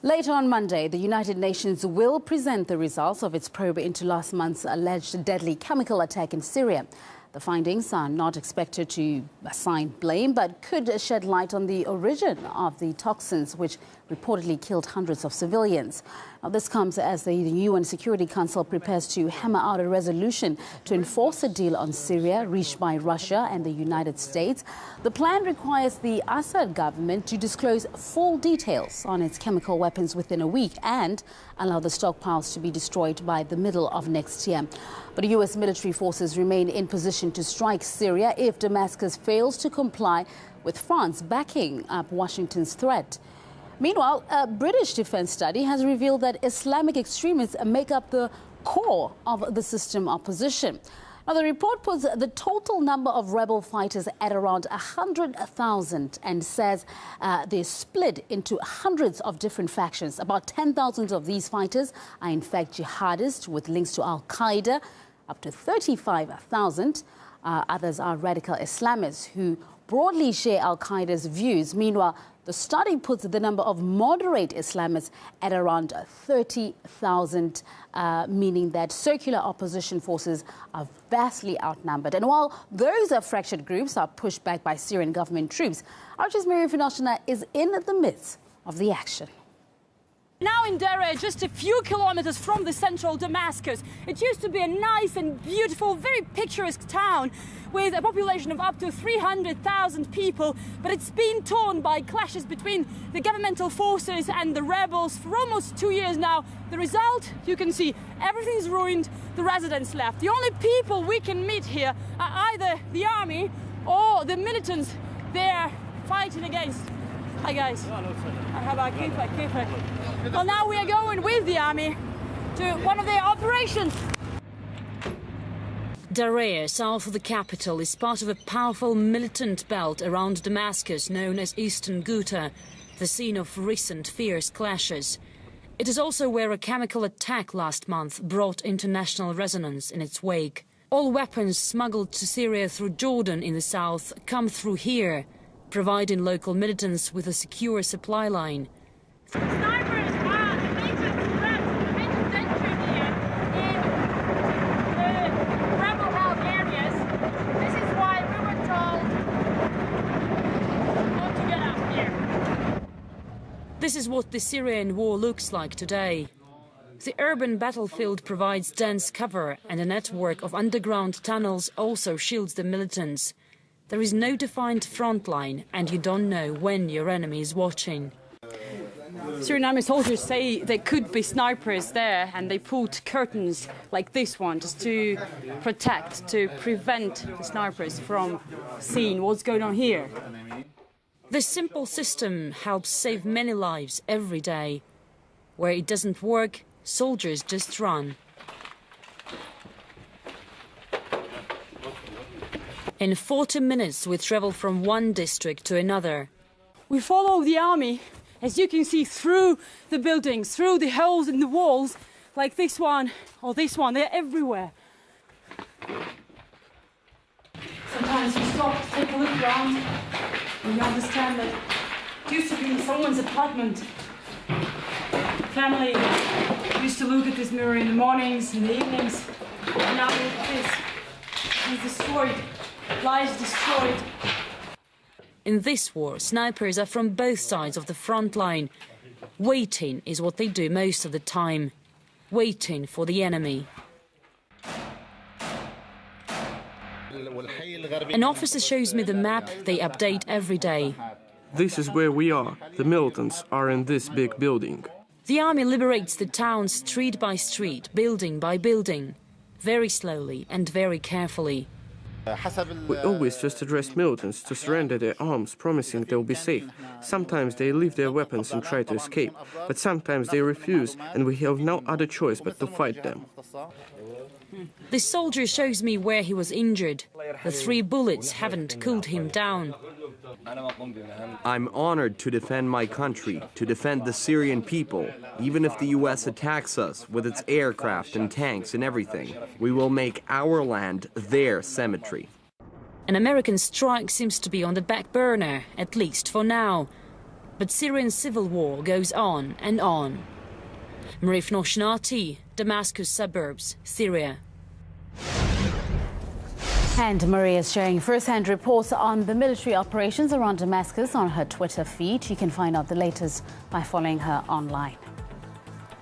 Later on Monday, the United Nations will present the results of its probe into last month's alleged deadly chemical attack in Syria. The findings are not expected to assign blame, but could shed light on the origin of the toxins which reportedly killed hundreds of civilians. Now, this comes as the UN Security Council prepares to hammer out a resolution to enforce a deal on Syria reached by Russia and the United States. The plan requires the Assad government to disclose full details on its chemical weapons within a week and allow the stockpiles to be destroyed by the middle of next year. But U.S. military forces remain in position to strike Syria if Damascus fails to comply with France backing up Washington's threat. Meanwhile, a British defense study has revealed that Islamic extremists make up the core of the system opposition. Now, the report puts the total number of rebel fighters at around 100,000 and says they're split into hundreds of different factions. About 10,000 of these fighters are in fact jihadists with links to Al-Qaeda. Up to 35,000 others are radical Islamists who broadly share Al-Qaeda's views. Meanwhile, the study puts the number of moderate Islamists at around 30,000, meaning that secular opposition forces are vastly outnumbered. And while those fractured groups are pushed back by Syrian government troops, Archer's Maria Finoshina is in the midst of the action. Now in Daraa, just a few kilometers from the central Damascus. It used to be a nice and beautiful, very picturesque town with a population of up to 300,000 people, but it's been torn by clashes between the governmental forces and the rebels for almost 2 years now. The result, you can see, everything's ruined, the residents left. The only people we can meet here are either the army or the militants they're fighting against. Hi guys. Well, now we are going with the army to one of their operations. Daraa, south of the capital, is part of a powerful militant belt around Damascus known as Eastern Ghouta, the scene of recent fierce clashes. It is also where a chemical attack last month brought international resonance in its wake. All weapons smuggled to Syria through Jordan in the south come through here, providing local militants with a secure supply line. Snipers are the major threat, the major danger here in the rebel-held areas. This is why we were told not to get up here. This is what the Syrian war looks like today. The urban battlefield provides dense cover, and a network of underground tunnels also shields the militants. There is no defined front line, and you don't know when your enemy is watching. Syrian army soldiers say there could be snipers there, and they put curtains like this one just to protect, to prevent the snipers from seeing what's going on here. This simple system helps save many lives every day. Where it doesn't work, soldiers just run. In 40 minutes, we travel from one district to another. We follow the army, as you can see, through the buildings, through the holes in the walls, like this one or this one. They're everywhere. Sometimes you stop to take a look around and you understand that it used to be someone's apartment. Family used to look at this mirror in the mornings, in the evenings, and now look at this. It's destroyed. Lives destroyed. In this war, snipers are from both sides of the front line. Waiting is what they do most of the time. Waiting for the enemy. An officer shows me the map they update every day. This is where we are. The militants are in this big building. The army liberates the town street by street, building by building. Very slowly and very carefully. We always just address militants to surrender their arms, promising they'll be safe. Sometimes they leave their weapons and try to escape, but sometimes they refuse, and we have no other choice but to fight them. The soldier shows me where he was injured. The 3 bullets haven't cooled him down. I'm honored to defend my country, to defend the Syrian people. Even if the US attacks us with its aircraft and tanks and everything, we will make our land their cemetery. An American strike seems to be on the back burner, at least for now. But Syrian civil war goes on and on. Maria Finoshina, Damascus suburbs, Syria. And Maria is sharing first-hand reports on the military operations around Damascus on her Twitter feed. You can find out the latest by following her online.